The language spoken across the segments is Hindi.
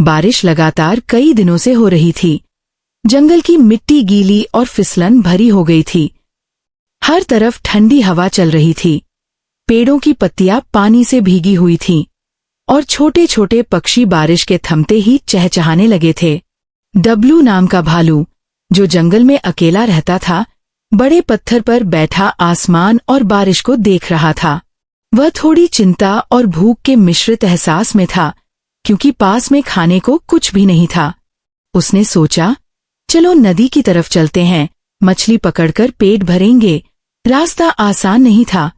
बारिश लगातार कई दिनों से हो रही थी। जंगल की मिट्टी गीली और फिसलन भरी हो गई थी। हर तरफ ठंडी हवा चल रही थी। पेड़ों की पत्तियां पानी से भीगी हुई थीं और छोटे छोटे पक्षी बारिश के थमते ही चहचहाने लगे थे। डब्लू नाम का भालू, जो जंगल में अकेला रहता था, बड़े पत्थर पर बैठा आसमान और बारिश को देख रहा था। वह थोड़ी चिंता और भूख के मिश्रित एहसास में था, क्योंकि पास में खाने को कुछ भी नहीं था। उसने सोचा, चलो नदी की तरफ चलते हैं, मछली पकड़कर पेट भरेंगे। रास्ता आसान नहीं था।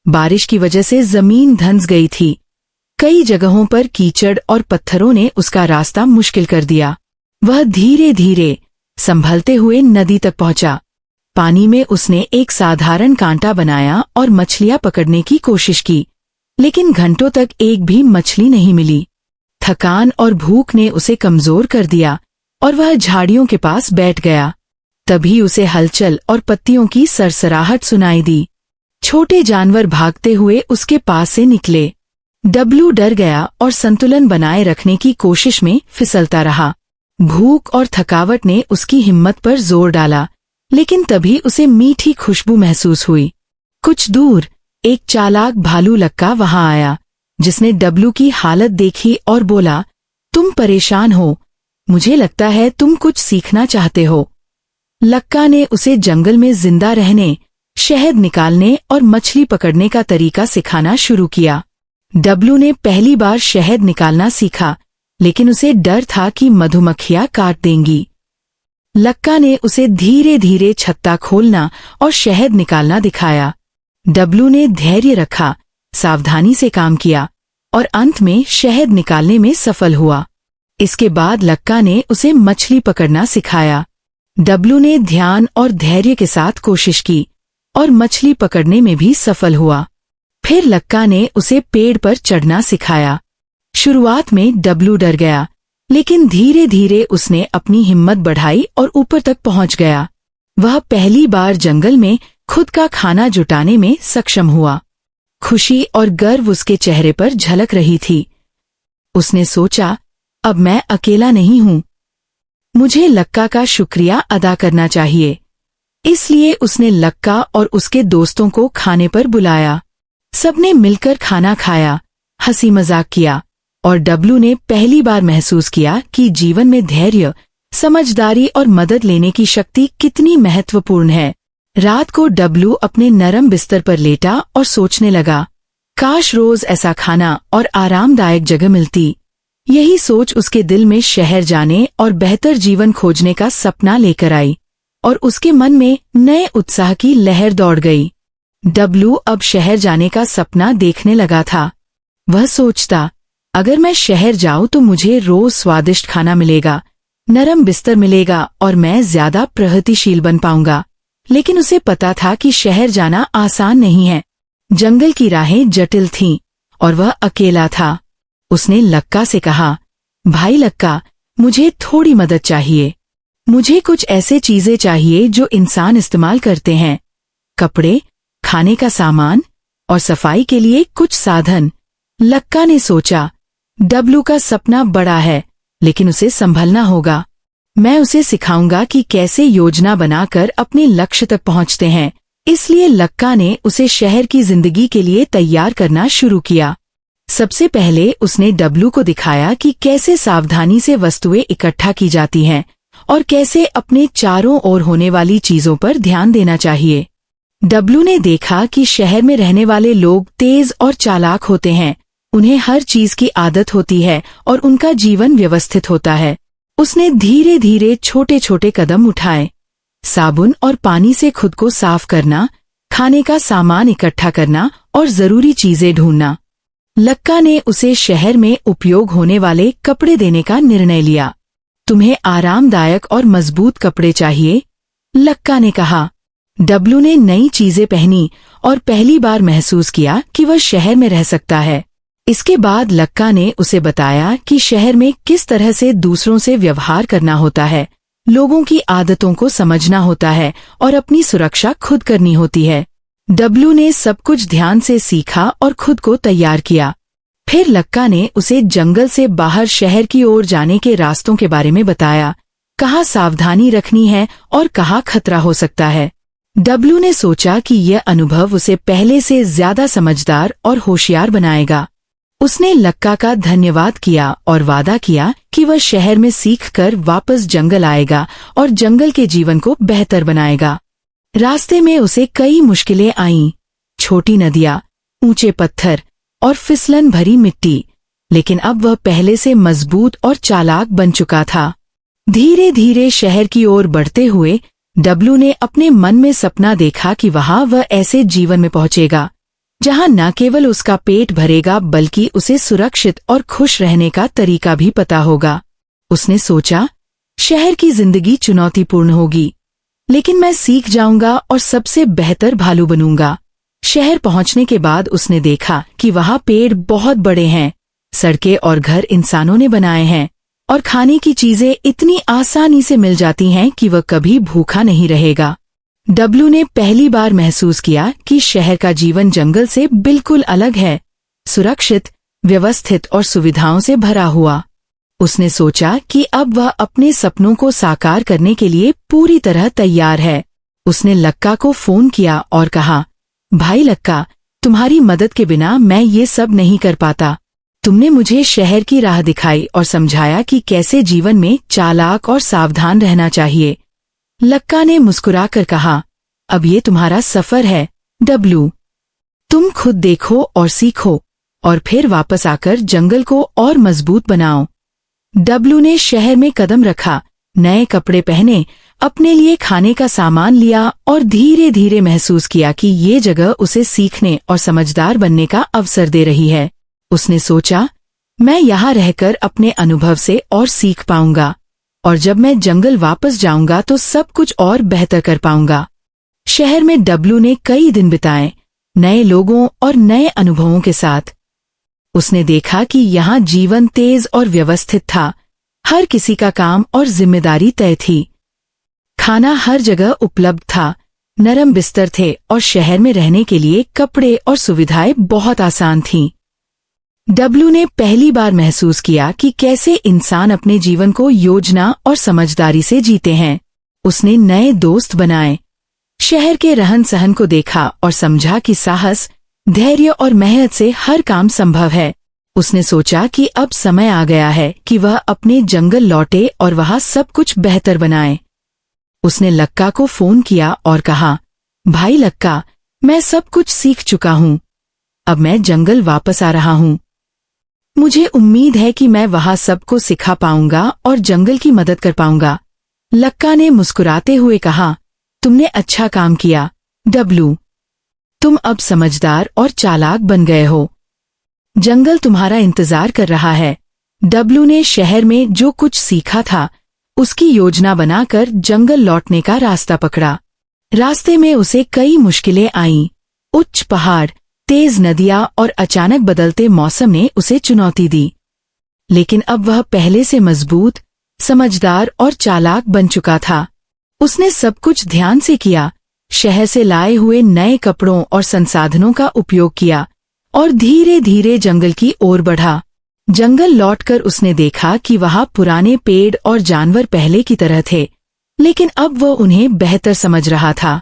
बारिश की वजह से जमीन धंस गई थी। कई जगहों पर कीचड़ और पत्थरों ने उसका रास्ता मुश्किल कर दिया। वह धीरे धीरे संभलते हुए नदी तक पहुंचा। पानी में उसने एक साधारण कांटा बनाया और मछलियां पकड़ने की कोशिश की, लेकिन घंटों तक एक भी मछली नहीं मिली। थकान और भूख ने उसे कमजोर कर दिया और वह झाड़ियों के पास बैठ गया। तभी उसे हलचल और पत्तियों की सरसराहट सुनाई दी। छोटे जानवर भागते हुए उसके पास से निकले। डब्लू डर गया और संतुलन बनाए रखने की कोशिश में फिसलता रहा। भूख और थकावट ने उसकी हिम्मत पर जोर डाला, लेकिन तभी उसे मीठी खुशबू महसूस हुई। कुछ दूर एक चालाक भालू लक्का वहां आया, जिसने डब्लू की हालत देखी और बोला, तुम परेशान हो, मुझे लगता है तुम कुछ सीखना चाहते हो। लक्का ने उसे जंगल में जिंदा रहने, शहद निकालने और मछली पकड़ने का तरीका सिखाना शुरू किया। डब्लू ने पहली बार शहद निकालना सीखा, लेकिन उसे डर था कि मधुमक्खियां काट देंगी। लक्का ने उसे धीरे धीरे छत्ता खोलना और शहद निकालना दिखाया। डब्लू ने धैर्य रखा, सावधानी से काम किया और अंत में शहद निकालने में सफल हुआ। इसके बाद लक्का ने उसे मछली पकड़ना सिखाया। डब्लू ने ध्यान और धैर्य के साथ कोशिश की और मछली पकड़ने में भी सफल हुआ। फिर लक्का ने उसे पेड़ पर चढ़ना सिखाया। शुरुआत में डब्लू डर गया, लेकिन धीरे धीरे उसने अपनी हिम्मत बढ़ाई और ऊपर तक पहुंच गया। वह पहली बार जंगल में खुद का खाना जुटाने में सक्षम हुआ। खुशी और गर्व उसके चेहरे पर झलक रही थी। उसने सोचा, अब मैं अकेला नहीं हूं, मुझे लक्का का शुक्रिया अदा करना चाहिए। इसलिए उसने लक्का और उसके दोस्तों को खाने पर बुलाया। सबने मिलकर खाना खाया, हंसी मजाक किया और डब्लू ने पहली बार महसूस किया कि जीवन में धैर्य, समझदारी और मदद लेने की शक्ति कितनी महत्वपूर्ण है। रात को डब्लू अपने नरम बिस्तर पर लेटा और सोचने लगा, काश रोज ऐसा खाना और आरामदायक जगह मिलती। यही सोच उसके दिल में शहर जाने और बेहतर जीवन खोजने का सपना लेकर आई और उसके मन में नए उत्साह की लहर दौड़ गई। डब्लू अब शहर जाने का सपना देखने लगा था। वह सोचता, अगर मैं शहर जाऊं तो मुझे रोज स्वादिष्ट खाना मिलेगा, नरम बिस्तर मिलेगा और मैं ज्यादा प्रगतिशील बन पाऊंगा। लेकिन उसे पता था कि शहर जाना आसान नहीं है। जंगल की राहें जटिल थीं और वह अकेला था। उसने लक्का से कहा, भाई लक्का, मुझे थोड़ी मदद चाहिए। मुझे कुछ ऐसे चीजें चाहिए जो इंसान इस्तेमाल करते हैं, कपड़े, खाने का सामान और सफाई के लिए कुछ साधन। लक्का ने सोचा, डब्लू का सपना बड़ा है, लेकिन उसे संभलना होगा। मैं उसे सिखाऊंगा कि कैसे योजना बनाकर अपने लक्ष्य तक पहुंचते हैं। इसलिए लक्का ने उसे शहर की जिंदगी के लिए तैयार करना शुरू किया। सबसे पहले उसने डब्लू को दिखाया कि कैसे सावधानी से वस्तुएं इकट्ठा की जाती हैं और कैसे अपने चारों ओर होने वाली चीजों पर ध्यान देना चाहिए। डब्लू ने देखा कि शहर में रहने वाले लोग तेज और चालाक होते हैं। उन्हें हर चीज की आदत होती है और उनका जीवन व्यवस्थित होता है। उसने धीरे धीरे छोटे छोटे कदम उठाए। साबुन और पानी से खुद को साफ करना, खाने का सामान इकट्ठा करना और जरूरी चीजें ढूंढना। लक्का ने उसे शहर में उपयोग होने वाले कपड़े देने का निर्णय लिया। तुम्हें आरामदायक और मजबूत कपड़े चाहिए, लक्का ने कहा। डब्लू ने नई चीजें पहनी और पहली बार महसूस किया कि वह शहर में रह सकता है। इसके बाद लक्का ने उसे बताया कि शहर में किस तरह से दूसरों से व्यवहार करना होता है, लोगों की आदतों को समझना होता है और अपनी सुरक्षा खुद करनी होती है। डब्लू ने सब कुछ ध्यान से सीखा और खुद को तैयार किया। फिर लक्का ने उसे जंगल से बाहर शहर की ओर जाने के रास्तों के बारे में बताया, कहाँ सावधानी रखनी है और कहाँ खतरा हो सकता है। डब्लू ने सोचा कि यह अनुभव उसे पहले से ज्यादा समझदार और होशियार बनाएगा। उसने लक्का का धन्यवाद किया और वादा किया कि वह शहर में सीखकर वापस जंगल आएगा और जंगल के जीवन को बेहतर बनाएगा। रास्ते में उसे कई मुश्किलें आईं, छोटी नदियां, ऊंचे पत्थर और फिसलन भरी मिट्टी, लेकिन अब वह पहले से मजबूत और चालाक बन चुका था। धीरे धीरे शहर की ओर बढ़ते हुए डब्लू ने अपने मन में सपना देखा कि वहां वह ऐसे जीवन में पहुंचेगा जहां न केवल उसका पेट भरेगा बल्कि उसे सुरक्षित और खुश रहने का तरीका भी पता होगा। उसने सोचा, शहर की जिंदगी चुनौतीपूर्ण होगी, लेकिन मैं सीख जाऊंगा और सबसे बेहतर भालू बनूंगा। शहर पहुंचने के बाद उसने देखा कि वहां पेड़ बहुत बड़े हैं, सड़कें और घर इंसानों ने बनाए हैं और खाने की चीजें इतनी आसानी से मिल जाती हैं कि वह कभी भूखा नहीं रहेगा। डब्लू ने पहली बार महसूस किया कि शहर का जीवन जंगल से बिल्कुल अलग है, सुरक्षित, व्यवस्थित और सुविधाओं से भरा हुआ। उसने सोचा कि अब वह अपने सपनों को साकार करने के लिए पूरी तरह तैयार है। उसने लक्का को फोन किया और कहा, भाई लक्का, तुम्हारी मदद के बिना मैं ये सब नहीं कर पाता। तुमने मुझे शहर की राह दिखाई और समझाया कि कैसे जीवन में चालाक और सावधान रहना चाहिए। लक्का ने मुस्कुराकर कहा, अब ये तुम्हारा सफर है डब्लू। तुम खुद देखो और सीखो और फिर वापस आकर जंगल को और मजबूत बनाओ। डब्लू ने शहर में कदम रखा, नए कपड़े पहने, अपने लिए खाने का सामान लिया और धीरे धीरे महसूस किया कि ये जगह उसे सीखने और समझदार बनने का अवसर दे रही है। उसने सोचा, मैं यहाँ रहकर अपने अनुभव से और सीख पाऊंगा और जब मैं जंगल वापस जाऊंगा तो सब कुछ और बेहतर कर पाऊंगा। शहर में डब्लू ने कई दिन बिताए, नए लोगों और नए अनुभवों के साथ। उसने देखा कि यहाँ जीवन तेज और व्यवस्थित था, हर किसी का काम और जिम्मेदारी तय थी। खाना हर जगह उपलब्ध था, नरम बिस्तर थे और शहर में रहने के लिए कपड़े और सुविधाएं बहुत आसान थीं। डब्लू ने पहली बार महसूस किया कि कैसे इंसान अपने जीवन को योजना और समझदारी से जीते हैं। उसने नए दोस्त बनाए, शहर के रहन सहन को देखा और समझा कि साहस, धैर्य और मेहनत से हर काम संभव है। उसने सोचा कि अब समय आ गया है कि वह अपने जंगल लौटे और वहां सब कुछ बेहतर बनाए। उसने लक्का को फोन किया और कहा, भाई लक्का, मैं सब कुछ सीख चुका हूँ, अब मैं जंगल वापस आ रहा हूँ। मुझे उम्मीद है कि मैं वहां सबको सिखा पाऊंगा और जंगल की मदद कर पाऊंगा। लक्का ने मुस्कुराते हुए कहा, तुमने अच्छा काम किया डब्लू, तुम अब समझदार और चालाक बन गए हो। जंगल तुम्हारा इंतजार कर रहा है। डब्लू ने शहर में जो कुछ सीखा था उसकी योजना बनाकर जंगल लौटने का रास्ता पकड़ा। रास्ते में उसे कई मुश्किलें आईं, उच्च पहाड़, तेज नदियां और अचानक बदलते मौसम ने उसे चुनौती दी, लेकिन अब वह पहले से मजबूत, समझदार और चालाक बन चुका था। उसने सब कुछ ध्यान से किया, शहर से लाए हुए नए कपड़ों और संसाधनों का उपयोग किया और धीरे धीरे जंगल की ओर बढ़ा। जंगल लौटकर उसने देखा कि वहां पुराने पेड़ और जानवर पहले की तरह थे, लेकिन अब वह उन्हें बेहतर समझ रहा था।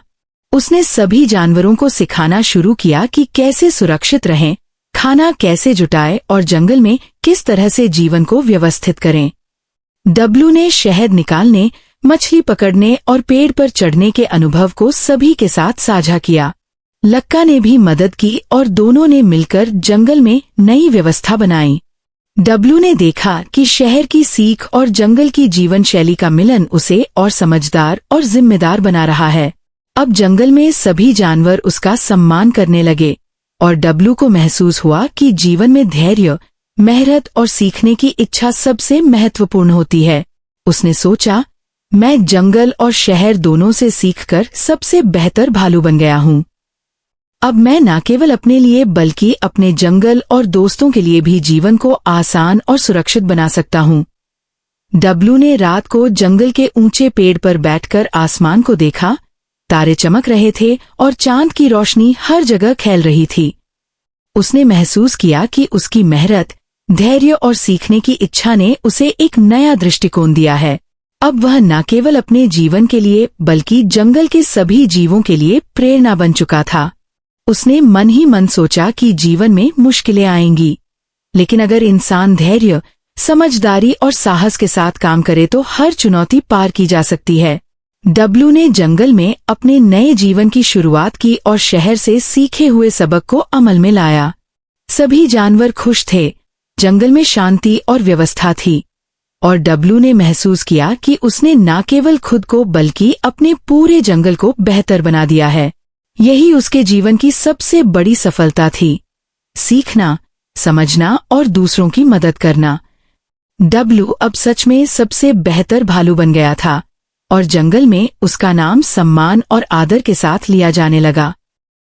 उसने सभी जानवरों को सिखाना शुरू किया कि कैसे सुरक्षित रहें, खाना कैसे जुटाएं और जंगल में किस तरह से जीवन को व्यवस्थित करें। डब्लू ने शहद निकालने, मछली पकड़ने और पेड़ पर चढ़ने के अनुभव को सभी के साथ साझा किया। लक्का ने भी मदद की और दोनों ने मिलकर जंगल में नई व्यवस्था बनाई। डब्लू ने देखा कि शहर की सीख और जंगल की जीवन शैली का मिलन उसे और समझदार और जिम्मेदार बना रहा है। अब जंगल में सभी जानवर उसका सम्मान करने लगे और डब्लू को महसूस हुआ कि जीवन में धैर्य, मेहनत और सीखने की इच्छा सबसे महत्वपूर्ण होती है। उसने सोचा, मैं जंगल और शहर दोनों से सीखकर सबसे बेहतर भालू बन गया हूँ। अब मैं न केवल अपने लिए बल्कि अपने जंगल और दोस्तों के लिए भी जीवन को आसान और सुरक्षित बना सकता हूँ। डब्लू ने रात को जंगल के ऊंचे पेड़ पर बैठकर आसमान को देखा। तारे चमक रहे थे और चांद की रोशनी हर जगह फैल रही थी। उसने महसूस किया कि उसकी मेहनत, धैर्य और सीखने की इच्छा ने उसे एक नया दृष्टिकोण दिया है। अब वह न केवल अपने जीवन के लिए बल्कि जंगल के सभी जीवों के लिए प्रेरणा बन चुका था। उसने मन ही मन सोचा कि जीवन में मुश्किलें आएंगी, लेकिन अगर इंसान धैर्य, समझदारी और साहस के साथ काम करे तो हर चुनौती पार की जा सकती है। डब्लू ने जंगल में अपने नए जीवन की शुरुआत की और शहर से सीखे हुए सबक को अमल में लाया। सभी जानवर खुश थे, जंगल में शांति और व्यवस्था थी, और डब्लू ने महसूस किया कि उसने न केवल खुद को बल्कि अपने पूरे जंगल को बेहतर बना दिया है। यही उसके जीवन की सबसे बड़ी सफलता थी, सीखना, समझना और दूसरों की मदद करना। डब्लू अब सच में सबसे बेहतर भालू बन गया था और जंगल में उसका नाम सम्मान और आदर के साथ लिया जाने लगा।